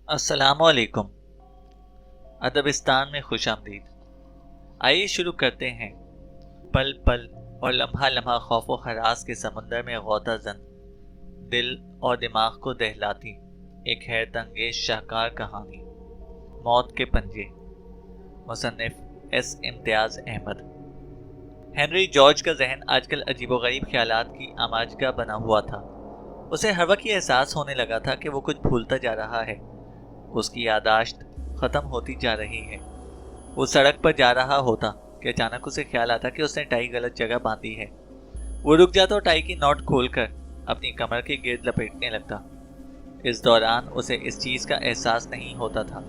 अस्सलाम वालेकुम। अदबिस्तान में खुश आमदीद। आइए शुरू करते हैं। पल पल और लम्हा लम्हा खौफ व हरास के समंदर में गौता जन, दिल और दिमाग को दहलाती एक हैरत अंगेज शाहकार कहानी। मौत के पंजे। मुसन्निफ S Imtiaz Ahmad. Henry George का जहन आजकल अजीबोगरीब ख्यालात की आमाजगा बना हुआ था। उसे हर वक्त ये एहसास होने लगा था कि वो कुछ भूलता जा रहा है। उसकी यादाश्त ख़त्म होती जा रही है। वो सड़क पर जा रहा होता कि अचानक उसे ख्याल आता कि उसने टाई गलत जगह बांधी है। वो रुक जाता और टाई की नॉट खोलकर अपनी कमर के गिर्द लपेटने लगता। इस दौरान उसे इस चीज़ का एहसास नहीं होता था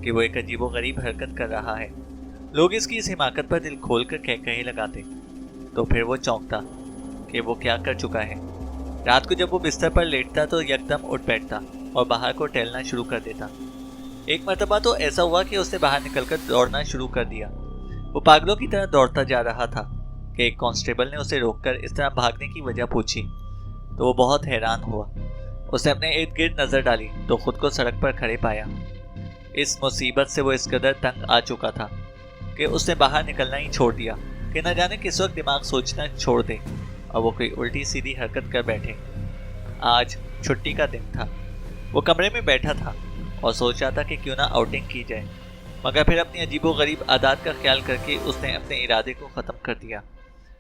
कि वो एक अजीबोगरीब हरकत कर रहा है। लोग इसकी इस हिमाकत पर दिल खोलकर कहे लगाते तो फिर वो चौंकता कि वो क्या कर चुका है। रात को जब वो बिस्तर पर लेटता तो यकदम उठ बैठता और बाहर को टहलना शुरू कर देता। एक मर्तबा तो ऐसा हुआ कि उसने बाहर निकलकर दौड़ना शुरू कर दिया। वो पागलों की तरह दौड़ता जा रहा था कि एक कांस्टेबल ने उसे रोककर इस तरह भागने की वजह पूछी तो वो बहुत हैरान हुआ। उसने अपने इर्द गिर्द नजर डाली तो खुद को सड़क पर खड़े पाया। इस मुसीबत से वो इस कदर तंग आ चुका था कि उसने बाहर निकलना ही छोड़ दिया कि न जाने किस वक्त दिमाग सोचना छोड़ दे और वो कोई उल्टी सीधी हरकत कर बैठे। आज छुट्टी का दिन था। वो कमरे में बैठा था और सोच रहा था कि क्यों ना आउटिंग की जाए, मगर फिर अपनी अजीबोगरीब आदत का ख्याल करके उसने अपने इरादे को ख़त्म कर दिया।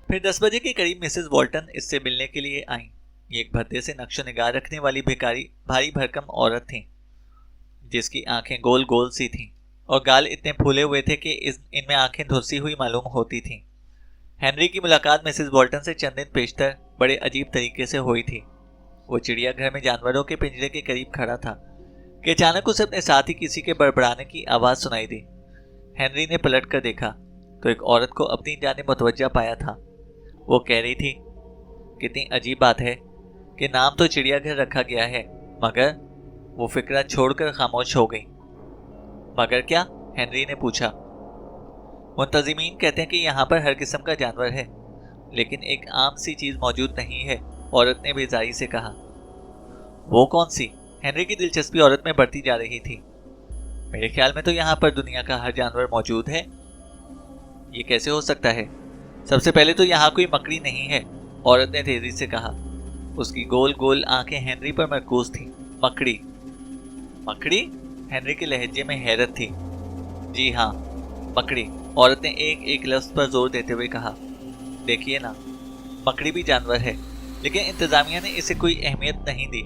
फिर 10 बजे के करीब मिसेस वॉल्टन इससे मिलने के लिए आईं। ये एक भद्दे से नक्शो निगाह रखने वाली भिखारी भारी भरकम औरत थी जिसकी आंखें गोल गोल सी थीं और गाल इतने फूले हुए थे कि इनमें आंखें धुस्सी हुई मालूम होती थीं। हेनरी की मुलाकात मिसेस वॉल्टन से चंद दिन पेशतर बड़े अजीब तरीके से हुई थी। वो चिड़ियाघर में जानवरों के पिंजरे के करीब खड़ा था कि अचानक उसे अपने साथ ही किसी के बड़बड़ाने की आवाज़ सुनाई दी। हेनरी ने पलट कर देखा तो एक औरत को अपनी जानिब मुतवज्जा पाया था। वो कह रही थी, कितनी अजीब बात है कि नाम तो चिड़ियाघर रखा गया है मगर। वो फिक्रा छोड़कर खामोश हो गई। मगर क्या? हेनरी ने पूछा। मुंतजिमीन कहते हैं कि यहाँ पर हर किस्म का जानवर है लेकिन एक आम सी चीज़ मौजूद नहीं है, औरत ने बेजारी से कहा। वो कौन सी? हेनरी की दिलचस्पी औरत में बढ़ती जा रही थी। मेरे ख्याल में तो यहाँ पर दुनिया का हर जानवर मौजूद है। ये कैसे हो सकता है? सबसे पहले तो यहाँ कोई मकड़ी नहीं है, औरत ने तेजी से कहा। उसकी गोल गोल आंखें हेनरी पर मरकूज थीं। मकड़ी? मकड़ी? हेनरी के लहजे में हैरत थी। जी हाँ, मकड़ी, औरत ने एक एक लफ्ज पर जोर देते हुए कहा। देखिए ना, मकड़ी भी जानवर है लेकिन इंतजामिया ने इसे कोई अहमियत नहीं दी।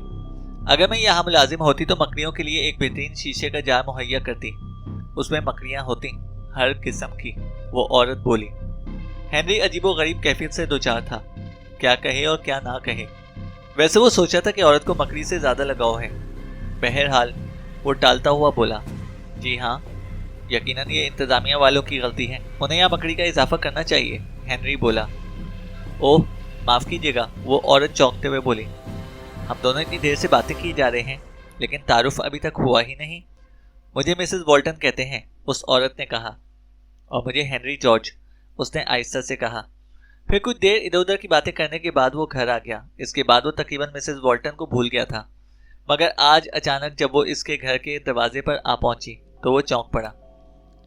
अगर मैं यहाँ मुलाजिम होती तो मकड़ियों के लिए एक बेहतरीन शीशे का जार मुहैया करती। उसमें मकड़ियाँ होती हर किस्म की, वो औरत बोली। हेनरी अजीबोगरीब कैफियत से दोचार था, क्या कहे और क्या ना कहे। वैसे वो सोचा था कि औरत को मकड़ी से ज़्यादा लगाव है। बहरहाल वो टालता हुआ बोला, जी हाँ, यकीनन ये इंतजामिया वालों की गलती है, उन्हें यहाँ मकड़ी का इजाफा करना चाहिए। हेनरी बोला। ओह माफ़ कीजिएगा, वो औरत चौंकते हुए बोली। हम दोनों इतनी देर से बातें की जा रहे हैं लेकिन तारुफ अभी तक हुआ ही नहीं। मुझे मिसेस वॉल्टन कहते हैं, उस औरत ने कहा। और मुझे हेनरी जॉर्ज, उसने आहिस्ता से कहा। फिर कुछ देर इधर उधर की बातें करने के बाद वो घर आ गया। इसके बाद वो तकरीबन मिसेस वॉल्टन को भूल गया था, मगर आज अचानक जब वो इसके घर के दरवाजे पर आ पहुंची तो वो चौंक पड़ा।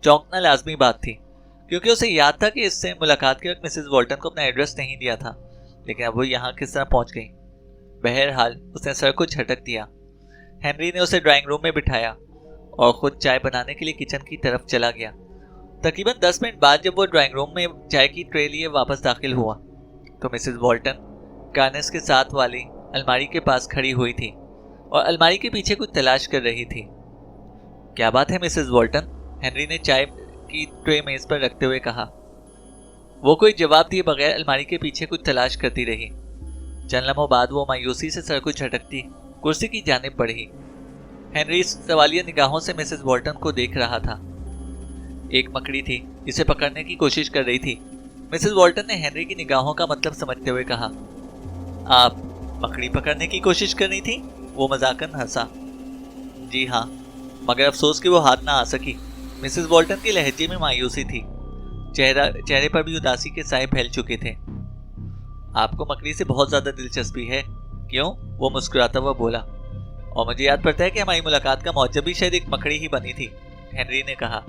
चौंकना लाजमी बात थी क्योंकि उसे याद था कि इससे मुलाकात के वक्त मिसेस वॉल्टन को अपना एड्रेस नहीं दिया था, लेकिन अब वो यहाँ किस तरह पहुँच गई। बहरहाल उसने सर को झटक दिया। हेनरी ने उसे ड्राइंग रूम में बिठाया और खुद चाय बनाने के लिए किचन की तरफ चला गया। तकरीबन 10 मिनट बाद जब वो ड्राइंग रूम में चाय की ट्रे लिए वापस दाखिल हुआ तो मिसेस वॉल्टन कार्नेस के साथ वाली अलमारी के पास खड़ी हुई थी और अलमारी के पीछे कुछ तलाश कर रही थी। क्या बात है मिसेस वॉल्टन? हेनरी ने चाय की ट्रे मेज पर रखते हुए कहा। वो कोई जवाब दिए बगैर अलमारी के पीछे कुछ तलाश करती रही। चंद लम्हों बाद वो मायूसी से सर को झटकती कुर्सी की जानिब बढ़ी। हेनरी सवालिया निगाहों से मिसेस वॉल्टन को देख रहा था। एक मकड़ी थी जिसे पकड़ने की कोशिश कर रही थी। मिसेस वॉल्टन ने हेनरी की निगाहों का मतलब समझते हुए कहा, आप मकड़ी पकड़ने की कोशिश कर रही थी? वो मजाकन हंसा। जी हाँ, मगर अफसोस कि वो हाथ ना आ सकी। मिसेस वॉल्टन के लहजे में मायूसी थी, चेहरे पर भी उदासी के साए फैल चुके थे। आपको मकड़ी से बहुत ज्यादा दिलचस्पी है, क्यों? वो मुस्कुराता हुआ बोला और मुझे याद पड़ता है कि हमारी मुलाकात का मौजब भी शायद एक मकड़ी ही बनी थी, हेनरी ने कहा।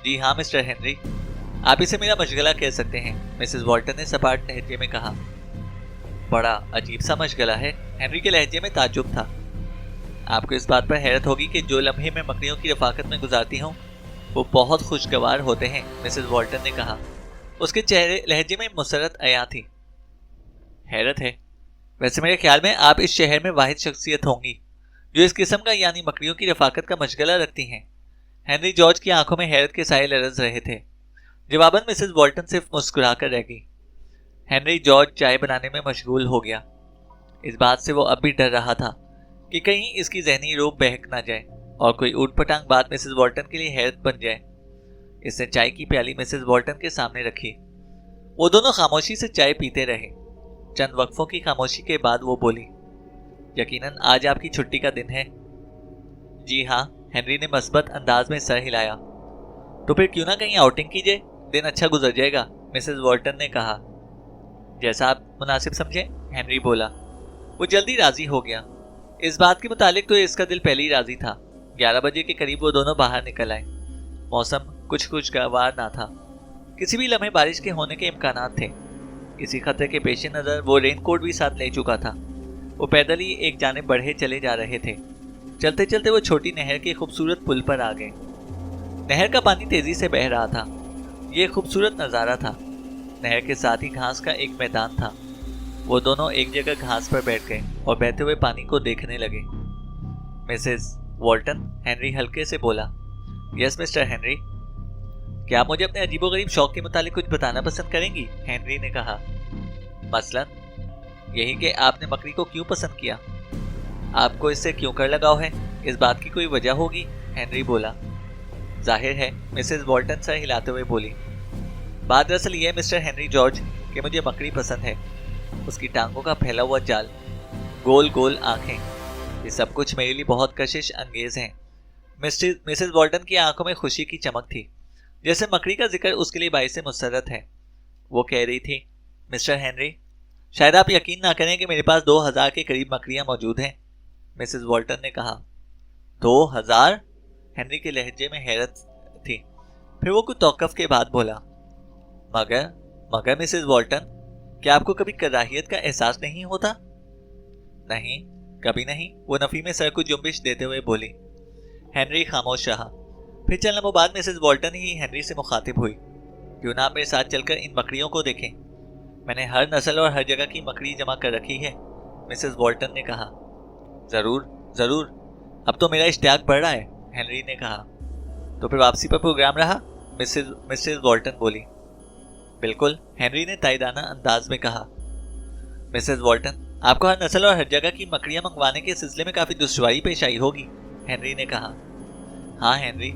जी हाँ मिस्टर हेनरी, आप इसे मेरा मशगला कह सकते हैं, मिसेस वॉल्टन ने सपाट लहजे में कहा। बड़ा अजीब सा मशगला है, हेनरी के लहजे में ताज्जुब था। आपको इस बात पर हैरत होगी कि जो लम्हे मैं मकड़ियों की रफाकत में गुजारती हूँ वो बहुत खुशगवार होते हैं, मिसेस वॉल्टन ने कहा। उसके चेहरे लहजे में मुसरत अया थी। हैरत है, वैसे मेरे ख्याल में आप इस शहर में वाहिद शख्सियत होंगी जो इस किस्म का यानी मकड़ियों की रफाकत का मशगला रखती हैं। हेनरी जॉर्ज की आंखों में हैरत के साए लरज रहे थे। जवाबन मिसेस वॉल्टन सिर्फ मुस्कुरा कर रह गई। हेनरी जॉर्ज चाय बनाने में मशगूल हो गया। इस बात से वो अब भी डर रहा था कि कहीं इसकी जहनी रूप बहक ना जाए और कोई ऊटपटांग बात मिसेस वॉल्टन के लिए हैरत बन जाए। इसने चाय की प्याली मिसेस वॉल्टन के सामने रखी। वो दोनों खामोशी से चाय पीते रहे। चंद वक्फों की खामोशी के बाद वो बोली, यकीनन आज आपकी छुट्टी का दिन है। जी हाँ, हेनरी ने मस्बत अंदाज में सर हिलाया। तो फिर क्यों ना कहीं आउटिंग कीजिए, दिन अच्छा गुजर जाएगा, मिसेस वॉल्टन ने कहा। जैसा आप मुनासिब समझें, हेनरी बोला। वो जल्दी राजी हो गया। इस बात के मुतालिक तो इसका दिल पहले ही राजी था। 11 बजे के करीब वो दोनों बाहर निकल आए। मौसम कुछ खुशगवार ना था। किसी भी लम्हे बारिश के होने के इम्कानात थे। इसी खतरे के पेश नज़र वो रेनकोट भी साथ ले चुका था। वो पैदल ही एक जानिब बढ़े चले जा रहे थे। चलते चलते वो छोटी नहर के खूबसूरत पुल पर आ गए। नहर का पानी तेजी से बह रहा था। ये खूबसूरत नज़ारा था। नहर के साथ ही घास का एक मैदान था। वो दोनों एक जगह घास पर बैठ गए और बहते हुए पानी को देखने लगे। मिसेस वॉल्टन, हेनरी हल्के से बोला। Yes mister Henry. क्या आप मुझे अपने अजीबोगरीब शौक के मुतालिक कुछ बताना पसंद करेंगी, हेनरी ने कहा। मसलन यही कि आपने मकड़ी को क्यों पसंद किया। आपको इससे क्यों कर लगाव है, इस बात की कोई वजह होगी, हेनरी बोला। जाहिर है, मिसेस वॉल्टन सर हिलाते हुए बोली। बात दरअसल ये है मिस्टर हेनरी जॉर्ज कि मुझे मकड़ी पसंद है। उसकी टांगों का फैला हुआ जाल, गोल गोल आंखें, ये सब कुछ मेरे लिए बहुत कशिश अंगेज हैं। मिसेस वॉल्टन की आंखों में खुशी की चमक थी, जैसे मकड़ी का जिक्र उसके लिए बाइस मुसरत है। वो कह रही थी, मिस्टर हेनरी, शायद आप यकीन ना करें कि मेरे पास 2000 के करीब मकड़ियां मौजूद हैं। मिसेस वॉल्टन ने कहा। 2000? हेनरी के लहजे में हैरत थी। फिर वो कुछ तौक़ुफ़ के बाद बोला, मगर मिसेस वॉल्टन, क्या आपको कभी कराहियत का एहसास नहीं होता? नहीं, कभी नहीं, वो नफ़ी में सर को जुम्बिश देते हुए बोली। हेनरी खामोश रहा। फिर चंद लम्हों बाद मिसेस वॉल्टन ही हेनरी से मुखातिब हुई। क्यों ना आप मेरे साथ चलकर इन मकड़ियों को देखें। मैंने हर नस्ल और हर जगह की मकड़ी जमा कर रखी है, मिसेस वॉल्टन ने कहा। ज़रूर ज़रूर, अब तो मेरा इश्तियाक बढ़ रहा है, हेनरी ने कहा। तो फिर वापसी पर प्रोग्राम रहा, मिसेस वॉल्टन बोली। बिल्कुल, हेनरी ने ताइदाना अंदाज में कहा। मिसेस वॉल्टन, आपको हर नस्ल और हर जगह की मकड़ियां मंगवाने के सिलसिले में काफ़ी दुश्वारी पेश आई होगी, हेनरी ने कहा। हाँ हेनरी,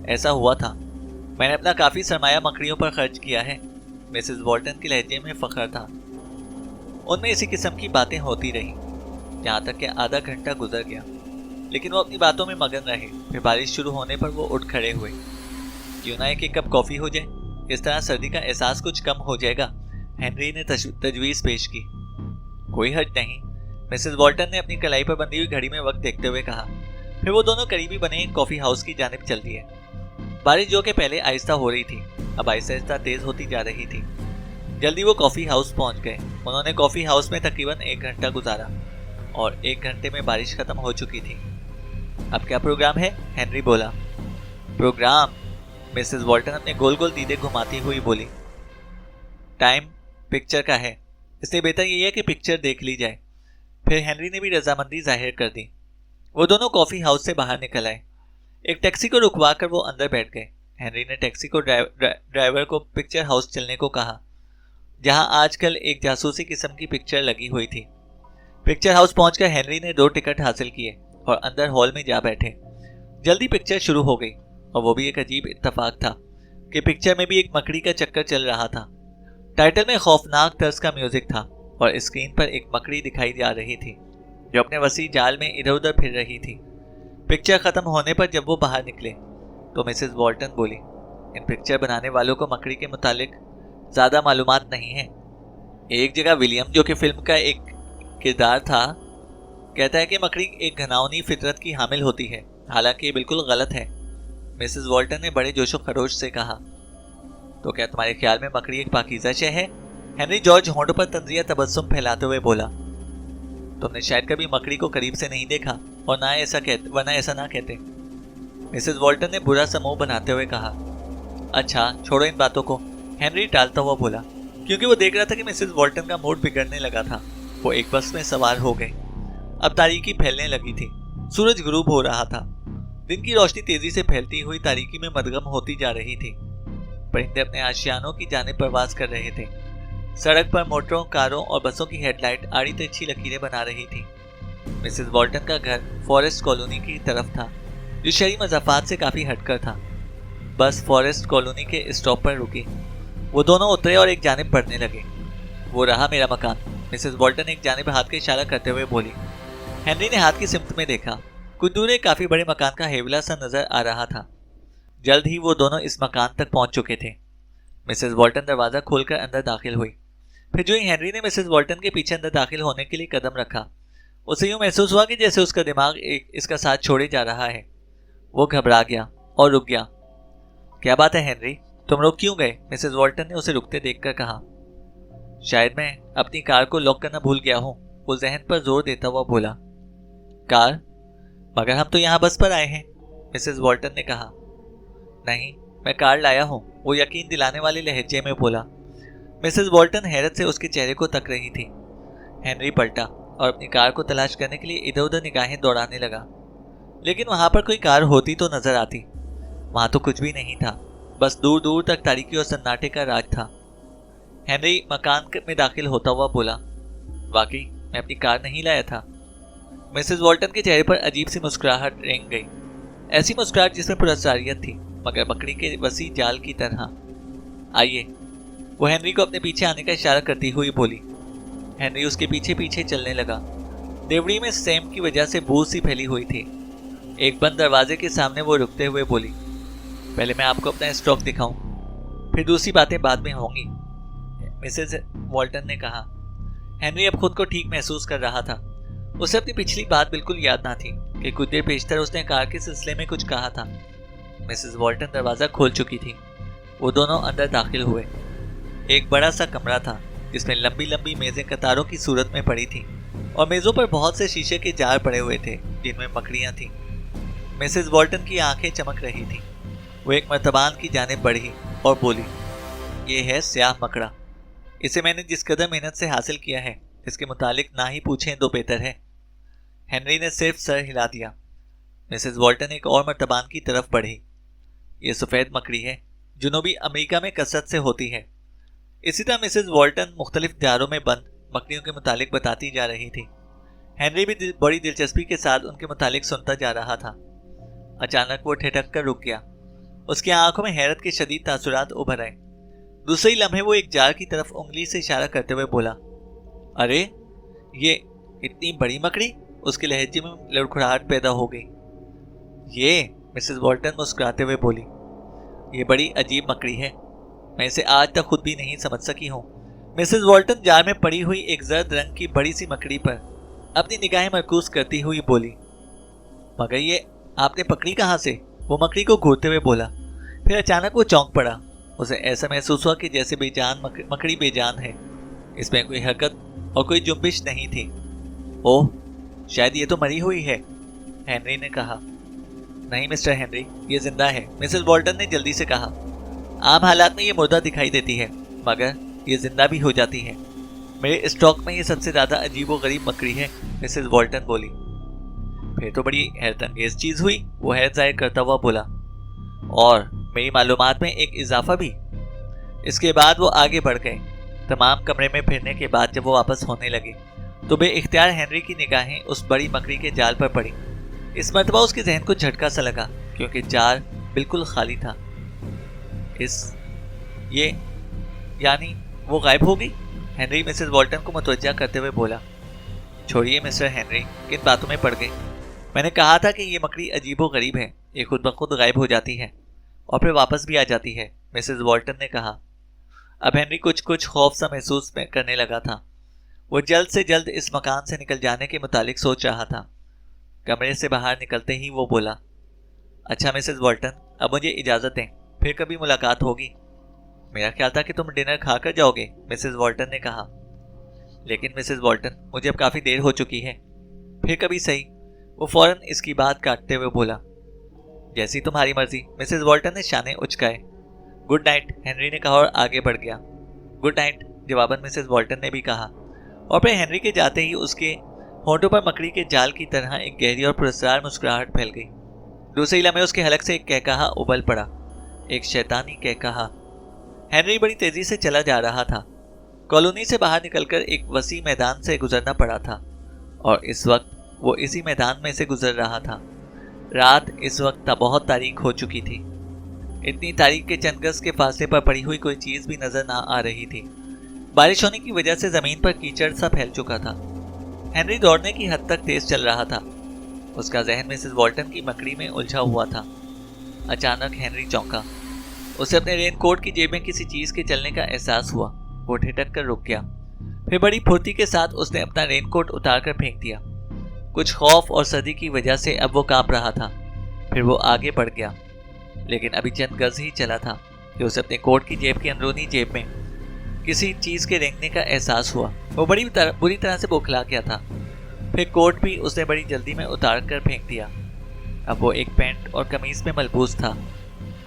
ऐसा हुआ था। मैंने अपना काफ़ी सरमाया मकड़ियों पर खर्च किया है, मिसेस वॉल्टन के लहजे में फ़ख्र था। उनमें इसी किस्म की बातें होती रहीं, यहाँ तक कि आधा घंटा गुजर गया, लेकिन वो अपनी बातों में मगन रहे। फिर बारिश शुरू होने पर वो उठ खड़े हुए। क्यों ना एक कप कॉफ़ी हो जाए, इस तरह सर्दी का एहसास कुछ कम हो जाएगा, हेनरी ने तजवीज़ पेश की। कोई हर्ज नहीं, मिसेस वॉल्टन ने अपनी कलाई पर बंधी हुई घड़ी में वक्त देखते हुए कहा। फिर वो दोनों करीबी बने एक कॉफ़ी हाउस की जानिब चल दिए। बारिश जो कि पहले आहिस्ता हो रही थी, अब आहिस्ता आहिस्ता तेज़ होती जा रही थी। जल्दी वो कॉफ़ी हाउस पहुंच गए। उन्होंने कॉफ़ी हाउस में तकरीबन 1 घंटा गुजारा और 1 घंटे में बारिश ख़त्म हो चुकी थी। अब क्या प्रोग्राम है, हेनरी बोला। प्रोग्राम, मिसेस वॉल्टन अपने गोल गोल दीदे घुमाती हुई बोली। टाइम पिक्चर का है, इसलिए बेहतर यही है कि पिक्चर देख ली जाए। फिर हेनरी ने भी रजामंदी जाहिर कर दी। वो दोनों कॉफ़ी हाउस से बाहर निकल आए। एक टैक्सी को रुकवा कर वो अंदर बैठ गए। हेनरी ने टैक्सी को ड्राइवर को पिक्चर हाउस चलने को कहा, जहां आजकल एक जासूसी किस्म की पिक्चर लगी हुई थी। पिक्चर हाउस पहुंचकर हेनरी ने 2 टिकट हासिल किए और अंदर हॉल में जा बैठे। जल्दी पिक्चर शुरू हो गई और वो भी एक अजीब इत्तेफाक था कि पिक्चर में भी एक मकड़ी का चक्कर चल रहा था। टाइटल में खौफनाक तर्ज का म्यूजिक था और स्क्रीन पर एक मकड़ी दिखाई जा रही थी जो अपने वसी जाल में इधर उधर फिर रही थी। पिक्चर ख़त्म होने पर जब वो बाहर निकले तो मिसेस वॉल्टन बोली, इन पिक्चर बनाने वालों को मकड़ी के मुतालिक ज़्यादा मालूमात नहीं है। एक जगह विलियम, जो कि फिल्म का एक किरदार था, कहता है कि मकड़ी एक घिनौनी फितरत की हामिल होती है, हालांकि ये बिल्कुल गलत है, मिसेस वॉल्टन ने बड़े जोशो खरोश से कहा। तो क्या तुम्हारे ख्याल में मकड़ी एक पाकीज़ा शय है? हेनरी जॉर्ज होंठों पर तंजिया तबस्सुम फैलाते हुए बोला। तुमने शायद कभी मकड़ी को करीब से नहीं देखा और वरना ऐसा ना कहते, मिसेस वॉल्टन ने बुरा सा मुंह बनाते हुए कहा। अच्छा छोड़ो इन बातों को, हेनरी टालता हुआ बोला, क्योंकि वो देख रहा था कि मिसेस वॉल्टन का मूड बिगड़ने लगा था। वो एक बस में सवार हो गए। अब तारीकी फैलने लगी थी। सूरज गुरूब हो रहा था। दिन की रोशनी तेजी से फैलती हुई तारीकी में मदगम होती जा रही थी। परिंदे अपने आशियानों की जानिब परवाज कर रहे थे। सड़क पर मोटरों, कारों और बसों की हेडलाइट आड़ी तिरछी लकीरें बना रही थी। मिसेस वॉल्टन का घर फॉरेस्ट कॉलोनी की तरफ था, जो शहरी मज़ाफात से काफी हटकर था। बस फॉरेस्ट कॉलोनी के स्टॉप पर रुकी। वो दोनों उतरे और एक जानिब बढ़ने लगे। वो रहा मेरा मकान, मिसेस वॉल्टन एक जानिब हाथ का इशारा करते हुए बोली। हेनरी ने हाथ की सिमत में देखा। कुछ दूर एक काफी बड़े मकान का हेवला सा नजर आ रहा था। जल्द ही वो दोनों इस मकान तक पहुंच चुके थे। मिसेस वॉल्टन दरवाजा खोलकर अंदर दाखिल हुई। फिर जो ही हेनरी ने मिसेस वॉल्टन के पीछे अंदर दाखिल होने के लिए कदम रखा, उसे यूं महसूस हुआ कि जैसे उसका दिमाग इसका साथ छोड़े जा रहा है। वो घबरा गया और रुक गया। क्या बात है हेनरी, तुम रुक क्यों गए? मिसेस वॉल्टन ने उसे रुकते देखकर कहा। शायद मैं अपनी कार को लॉक करना भूल गया हूँ, वो जहन पर जोर देता हुआ बोला। कार? मगर हम तो यहाँ बस पर आए हैं, मिसेस वॉल्टन ने कहा। नहीं, मैं कार लाया हूँ, वो यकीन दिलाने वाले लहजे में बोला। मिसेस वॉल्टन हैरत से उसके चेहरे को तक रही थी। हेनरी पलटा और अपनी कार को तलाश करने के लिए इधर उधर निगाहें दौड़ाने लगा, लेकिन वहां पर कोई कार होती तो नजर आती। वहां तो कुछ भी नहीं था, बस दूर दूर तक तारीकी और सन्नाटे का राज था। हेनरी मकान में दाखिल होता हुआ बोला, वाकई मैं अपनी कार नहीं लाया था। मिसेस वॉल्टन के चेहरे पर अजीब सी मुस्कुराहट रेंग गई, ऐसी मुस्कुराहट जिसमें पुरस्कारियत थी, मगर मकड़ी के वसी जाल की तरह। आइए, वो हेनरी को अपने पीछे आने का इशारा करती हुई बोली। हेनरी उसके पीछे पीछे चलने लगा। देवड़ी में सैम की वजह से बू सी फैली हुई थी। एक बंद दरवाजे के सामने वो रुकते हुए बोली, पहले मैं आपको अपना स्टॉक दिखाऊं, फिर दूसरी बातें बाद में होंगी, मिसेस वॉल्टन ने कहा। हेनरी अब खुद को ठीक महसूस कर रहा था। उसे अपनी पिछली बात बिल्कुल याद ना थी कि कुछ देर पेशतर उसने कार के सिलसिले में कुछ कहा था। मिसेस वॉल्टन दरवाजा खोल चुकी थी। वो दोनों अंदर दाखिल हुए। एक बड़ा सा कमरा था जिसमें लंबी लंबी मेजें कतारों की सूरत में पड़ी थी और मेजों पर बहुत से शीशे के जार पड़े हुए थे जिनमें मकड़ियां थीं। मिसेस वॉल्टन की आंखें चमक रही थीं। वो एक मर्तबान की जानिब बढ़ी और बोली, ये है स्याह मकड़ा। इसे मैंने जिस कदर मेहनत से हासिल किया है, इसके मुतालिक ना ही पूछें तो बेहतर है। हेनरी ने सिर्फ सर हिला दिया। मिसेस वॉल्टन एक और मर्तबान की तरफ बढ़ी। ये सफ़ेद मकड़ी है, जनूबी अमेरिका में कसरत से होती है। इसी तरह मिसेस वॉल्टन मुख्तलिफ जारों में बंद मकड़ियों के मुतालिक बताती जा रही थी। हेनरी भी बड़ी दिलचस्पी के साथ उनके मुतालिक सुनता जा रहा था। अचानक वो ठिठक कर रुक गया। उसकी आंखों में हैरत के शदीद तासुरात उभर आए। दूसरे लम्हे वो एक जार की तरफ उंगली से इशारा करते हुए बोला, अरे ये इतनी बड़ी मकड़ी? उसके लहजे में लड़खड़ाहट पैदा हो गई। ये, मिसेस वॉल्टन मुस्कुराते हुए बोली, ये बड़ी अजीब मकड़ी है, मैं इसे आज तक खुद भी नहीं समझ सकी हूँ। मिसेस वॉल्टन जार में पड़ी हुई एक जर्द रंग की बड़ी सी मकड़ी पर अपनी निगाहें मरकूज करती हुई बोली, मगर ये आपने पकड़ी कहाँ से? वो मकड़ी को घूरते हुए बोला। फिर अचानक वो चौंक पड़ा। उसे ऐसा महसूस हुआ कि जैसे बेजान मकड़ी बेजान है। इसमें कोई हरकत और कोई जुम्बिश नहीं थी। ओह, शायद ये तो मरी हुई है, हेनरी ने कहा। नहीं मिस्टर हेनरी, ये जिंदा है, मिसेस वॉल्टन ने जल्दी से कहा। आम हालात में ये मुर्दा दिखाई देती है, मगर ये जिंदा भी हो जाती है। मेरे स्टॉक में ये सबसे ज़्यादा अजीब व गरीब मकड़ी है, मिसेस वॉल्टन बोली। फिर तो बड़ी हैरत अंगेज चीज़ हुई, वो हैरत जाहिर करता हुआ बोला, और मेरी मालूमात में एक इजाफा भी। इसके बाद वो आगे बढ़ गए। तमाम कमरे में फिरने के बाद जब वो वापस होने लगे तो बेइख्तियार हेनरी की निगाहें उस बड़ी मकड़ी के जाल पर पड़ी। इस मर्तबा उसके जहन को झटका सा लगा, क्योंकि जाल बिल्कुल खाली था। ये यानी वो गायब हो गई? हेनरी मिसेस वॉल्टन को मुतवज्जा करते हुए बोला। छोड़िए मिस्टर हेनरी, किन बातों में पड़ गए? मैंने कहा था कि ये मकड़ी अजीबो गरीब है, ये खुद ब खुद गायब हो जाती है और फिर वापस भी आ जाती है, मिसेस वॉल्टन ने कहा। अब हेनरी कुछ खौफ सा महसूस करने लगा था। وہ جلد سے جلد اس مکان سے نکل جانے کے متعلق سوچ رہا تھا۔ کمرے سے باہر نکلتے ہی وہ بولا، اچھا مسز والٹن، اب مجھے اجازت دیں، پھر کبھی ملاقات ہوگی۔ میرا خیال تھا کہ تم ڈنر کھا کر جاؤ گے، مسز والٹن نے کہا۔ لیکن مسز والٹن، مجھے اب کافی دیر ہو چکی ہے، پھر کبھی صحیح۔ وہ فوراً اس کی بات کاٹتے ہوئے بولا، جیسی تمہاری مرضی۔ مسز والٹن نے شانے اچکائے۔ گڈ نائٹ، ہنری نے کہا اور آگے بڑھ گیا۔ گڈ نائٹ، جواباً مسز والٹن نے بھی کہا، اور پھر ہنری کے جاتے ہی اس کے ہونٹوں پر مکڑی کے جال کی طرح ایک گہری اور پراسرار مسکراہٹ پھیل گئی۔ دوسرے لمحے اس کے حلق سے ایک کہکہا ابل پڑا، ایک شیطانی کہکہا۔ ہنری بڑی تیزی سے چلا جا رہا تھا۔ کالونی سے باہر نکل کر ایک وسیع میدان سے گزرنا پڑا تھا، اور اس وقت وہ اسی میدان میں سے گزر رہا تھا۔ رات اس وقت بہت تاریک ہو چکی تھی، اتنی تاریک کہ چند گز کے فاصلے پر پڑی ہوئی کوئی چیز بھی نظر نہ آ رہی تھی۔ بارش ہونے کی وجہ سے زمین پر کیچڑ سا پھیل چکا تھا۔ ہنری دوڑنے کی حد تک تیز چل رہا تھا، اس کا ذہن مسز والٹن کی مکڑی میں الجھا ہوا تھا۔ اچانک ہنری چونکا، اسے اپنے رین کوٹ کی جیب میں کسی چیز کے چلنے کا احساس ہوا۔ وہ ٹھٹک کر رک گیا، پھر بڑی پھرتی کے ساتھ اس نے اپنا رین کوٹ اتار کر پھینک دیا۔ کچھ خوف اور سردی کی وجہ سے اب وہ کانپ رہا تھا۔ پھر وہ آگے بڑھ گیا، لیکن ابھی چند گز ہی چلا تھا کہ اسے اپنے کوٹ کی جیب کی اندرونی جیب میں کسی چیز کے رینگنے کا احساس ہوا۔ وہ بری طرح سے بوکھلا گیا تھا۔ پھر کوٹ بھی اس نے بڑی جلدی میں اتار کر پھینک دیا۔ اب وہ ایک پینٹ اور قمیص میں ملبوس تھا۔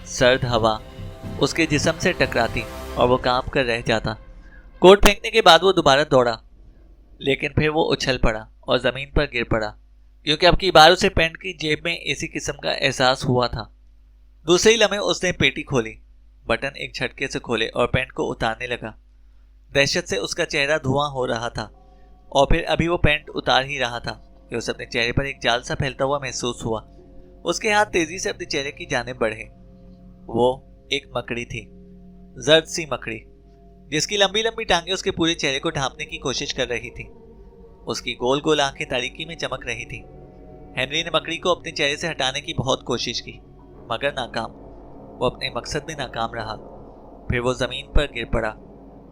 سرد ہوا اس کے جسم سے ٹکراتی اور وہ کانپ کر رہ جاتا۔ کوٹ پھینکنے کے بعد وہ دوبارہ دوڑا، لیکن پھر وہ اچھل پڑا اور زمین پر گر پڑا، کیونکہ اب کی بار اسے پینٹ کی جیب میں اسی قسم کا احساس ہوا تھا۔ دوسرے لمحے اس نے پیٹی کھولی، بٹن ایک جھٹکے سے کھولے اور پینٹ کو اتارنے لگا۔ دہشت سے اس کا چہرہ دھواں ہو رہا تھا، اور پھر ابھی وہ پینٹ اتار ہی رہا تھا کہ اسے اپنے چہرے پر ایک جال سا پھیلتا ہوا محسوس ہوا۔ اس کے ہاتھ تیزی سے اپنے چہرے کی جانب بڑھے۔ وہ ایک مکڑی تھی، زرد سی مکڑی، جس کی لمبی لمبی ٹانگیں اس کے پورے چہرے کو ڈھانپنے کی کوشش کر رہی تھی۔ اس کی گول گول آنکھیں تاریکی میں چمک رہی تھیں۔ ہنری نے مکڑی کو اپنے چہرے سے ہٹانے کی بہت کوشش کی، مگر ناکام۔ وہ اپنے مقصد میں ناکام رہا۔ پھر وہ زمین پر گر پڑا۔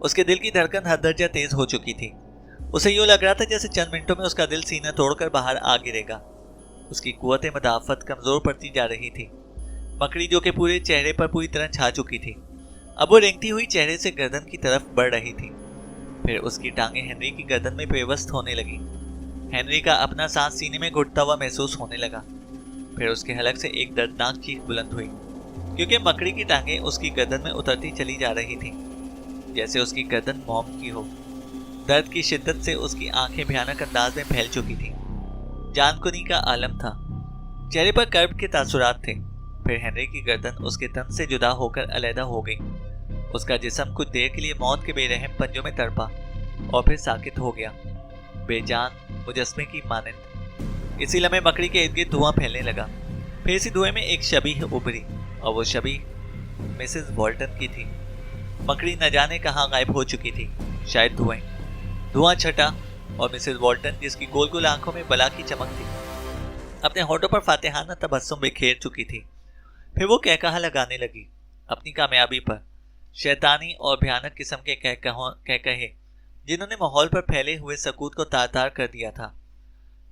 اس کے دل کی دھڑکن حد درجہ تیز ہو چکی تھی۔ اسے یوں لگ رہا تھا جیسے چند منٹوں میں اس کا دل سینہ توڑ کر باہر آ گرے گا۔ اس کی قوت مدافعت کمزور پڑتی جا رہی تھی۔ مکڑی جو کہ پورے چہرے پر پوری طرح چھا چکی تھی، اب وہ رینگتی ہوئی چہرے سے گردن کی طرف بڑھ رہی تھی۔ پھر اس کی ٹانگیں ہنری کی گردن میں پیوست ہونے لگی۔ ہنری کا اپنا سانس سینے میں گھٹتا ہوا محسوس ہونے لگا۔ پھر اس کے حلق سے ایک دردناک چیخ بلند ہوئی، کیونکہ مکڑی کی ٹانگیں اس کی گردن میں اترتی چلی جا رہی تھیں، جیسے اس کی گردن موم کی ہو۔ درد کی شدت سے اس کی آنکھیں بھیانک انداز میں پھیل چکی تھیں۔ جان کنی کا عالم تھا، چہرے پر کرب کے تاثرات تھے۔ پھر ہنری کی گردن اس کے تن سے جدا ہو کر علیحدہ ہو گئی۔ اس کا جسم کچھ دیر کے لیے موت کے بے رحم پنجوں میں تڑپا اور پھر ساکت ہو گیا، بے جان مجسمے کی مانند۔ اسی لمحے مکڑی کے ارد گرد دھواں پھیلنے لگا۔ پھر اسی دھوئیں میں ایک شبیہ ابھری، اور وہ شبیہ مسز والٹن کی تھی۔ مکڑی نہ جانے کہاں غائب ہو چکی تھی، شاید دھواں چھٹا، اور مسز والٹن جس کی گول گول آنکھوں میں بلا کی چمک تھی، اپنے ہونٹوں پر فاتحانہ تبسم بکھیر چکی تھی۔ پھر وہ کہکہا لگانے لگی، اپنی کامیابی پر، شیطانی اور بھیانک قسم کے کہکہے جنہوں نے ماحول پر پھیلے ہوئے سکوت کو تار تار کر دیا تھا۔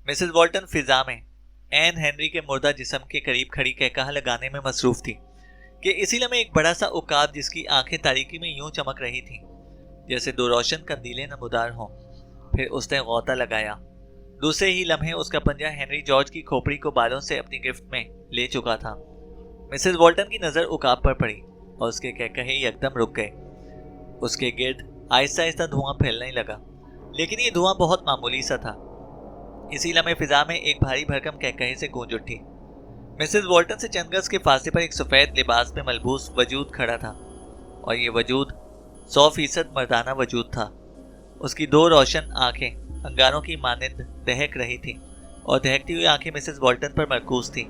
مسز والٹن فضا میں این ہنری کے مردہ جسم کے قریب کھڑی کہکہا لگانے میں مصروف تھی کہ اسی لمحے ایک بڑا سا عقاب جس کی آنکھیں تاریکی میں یوں چمک رہی تھیں جیسے دو روشن قندیلیں نمودار ہوں۔ پھر اس نے غوطہ لگایا۔ دوسرے ہی لمحے اس کا پنجہ ہنری جارج کی کھوپڑی کو بالوں سے اپنی گرفت میں لے چکا تھا۔ مسز والٹن کی نظر عقاب پر پڑی اور اس کے کہکہے یکدم رک گئے۔ اس کے گرد آہستہ آہستہ دھواں پھیلنے لگا، لیکن یہ دھواں بہت معمولی سا تھا۔ اسی لمحے فضا میں ایک بھاری بھرکم کہکہے سے گونج اٹھی۔ مسز والٹن سے چند گز کے فاصلے پر ایک سفید لباس میں ملبوس وجود کھڑا تھا، اور یہ وجود 100% مردانہ وجود تھا۔ اس کی دو روشن آنکھیں انگاروں کی مانند دہک رہی تھیں، اور دہکتی ہوئی آنکھیں مسز والٹن پر مرکوز تھیں۔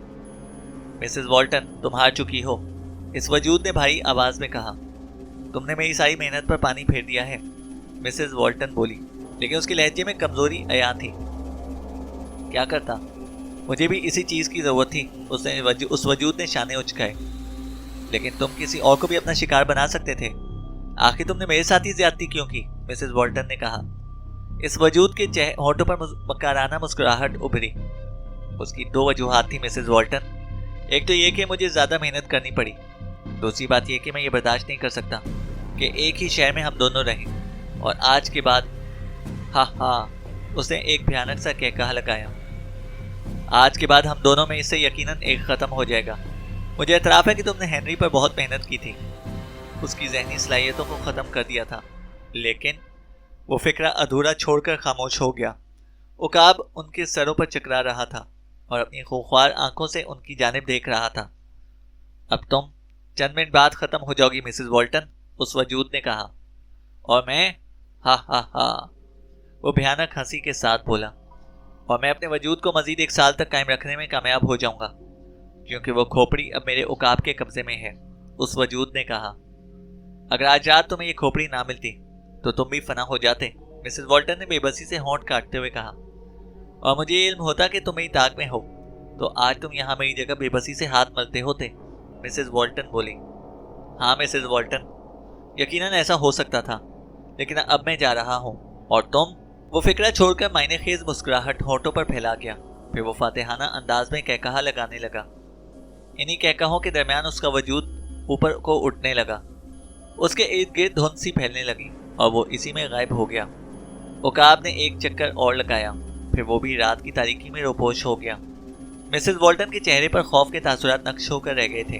مسز والٹن، تم ہار چکی ہو، اس وجود نے بھاری آواز میں کہا۔ تم نے میری ساری محنت پر پانی پھیر دیا ہے، مسز والٹن بولی، لیکن اس کے لہجے میں کمزوری عیاں تھی۔ کیا کرتا؟ مجھے بھی اسی چیز کی ضرورت تھی، اس وجود نے شانے اچکائے۔ لیکن تم کسی اور کو بھی اپنا شکار بنا سکتے تھے، آخر تم نے میرے ساتھ ہی زیادتی کیوں کی؟ مسز والٹن نے کہا۔ اس وجود کے ہونٹوں پر مکرانہ مسکراہٹ ابھری۔ اس کی دو وجوہات تھی مسز والٹن۔ ایک تو یہ کہ مجھے زیادہ محنت کرنی پڑی، دوسری بات یہ کہ میں یہ برداشت نہیں کر سکتا کہ ایک ہی شہر میں ہم دونوں رہیں، اور آج کے بعد اس نے ایک بھیانک سا کہکہا لگایا، آج کے بعد ہم دونوں میں اس سے یقیناً ایک ختم ہو جائے گا۔ مجھے اعتراف ہے کہ تم نے ہنری پر بہت محنت کی تھی، اس کی ذہنی صلاحیتوں کو ختم کر دیا تھا، لیکن وہ فکرہ ادھورا چھوڑ کر خاموش ہو گیا۔ عقاب ان کے سروں پر چکرا رہا تھا اور اپنی خوخوار آنکھوں سے ان کی جانب دیکھ رہا تھا۔ اب تم چند منٹ بعد ختم ہو جاؤ گی مسز والٹن، اس وجود نے کہا، اور میں وہ بھیانک ہنسی کے ساتھ بولا، اور میں اپنے وجود کو مزید 1 سال تک قائم رکھنے میں کامیاب ہو جاؤں گا، کیونکہ وہ کھوپڑی اب میرے عقاب کے قبضے میں ہے، اس وجود نے کہا۔ اگر آج رات تمہیں یہ کھوپڑی نہ ملتی تو تم بھی فنا ہو جاتے، مسز والٹن نے بے بسی سے ہونٹ کاٹتے ہوئے کہا، اور مجھے یہ علم ہوتا کہ تم میری طاق میں ہو تو آج تم یہاں میری جگہ بے بسی سے ہاتھ ملتے ہوتے، مسز والٹن بولی۔ ہاں مسز والٹن، یقیناً ایسا ہو سکتا تھا، لیکن اب میں جا رہا ہوں، اور تم؟ وہ فکرہ چھوڑ کر معنی خیز مسکراہٹ ہونٹوں پر پھیلا گیا، پھر وہ فاتحانہ انداز میں کہکہا لگانے لگا۔ انہی کہکہوں کے درمیان اس کا وجود اوپر کو اٹھنے لگا، اس کے ارد گرد دھند سی پھیلنے لگی اور وہ اسی میں غائب ہو گیا۔ عقاب نے ایک چکر اور لگایا، پھر وہ بھی رات کی تاریکی میں روپوش ہو گیا۔ مسز والٹن کے چہرے پر خوف کے تاثرات نقش ہو کر رہ گئے تھے۔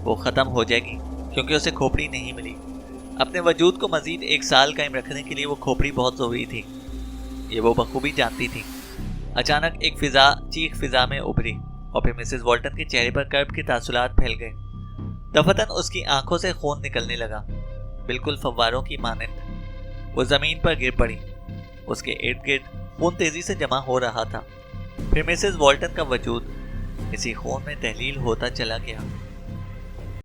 وہ ختم ہو جائے گی کیونکہ اسے کھوپڑی نہیں ملی۔ اپنے وجود کو مزید 1 سال قائم رکھنے کے لیے وہ کھوپڑی بہت ضروری تھی، یہ وہ بخوبی جانتی تھی۔ اچانک ایک چیخ فضا میں ابھری، اور پھر مسز والٹن کے چہرے پر کرب کے تاثرات پھیل گئے۔ دفتن اس کی آنکھوں سے خون نکلنے لگا، بالکل فواروں کی مانند۔ وہ زمین پر گر پڑی، اس کے ارد گرد خون تیزی سے جمع ہو رہا تھا۔ پھر مسز والٹن کا وجود اسی خون میں تحلیل ہوتا چلا گیا۔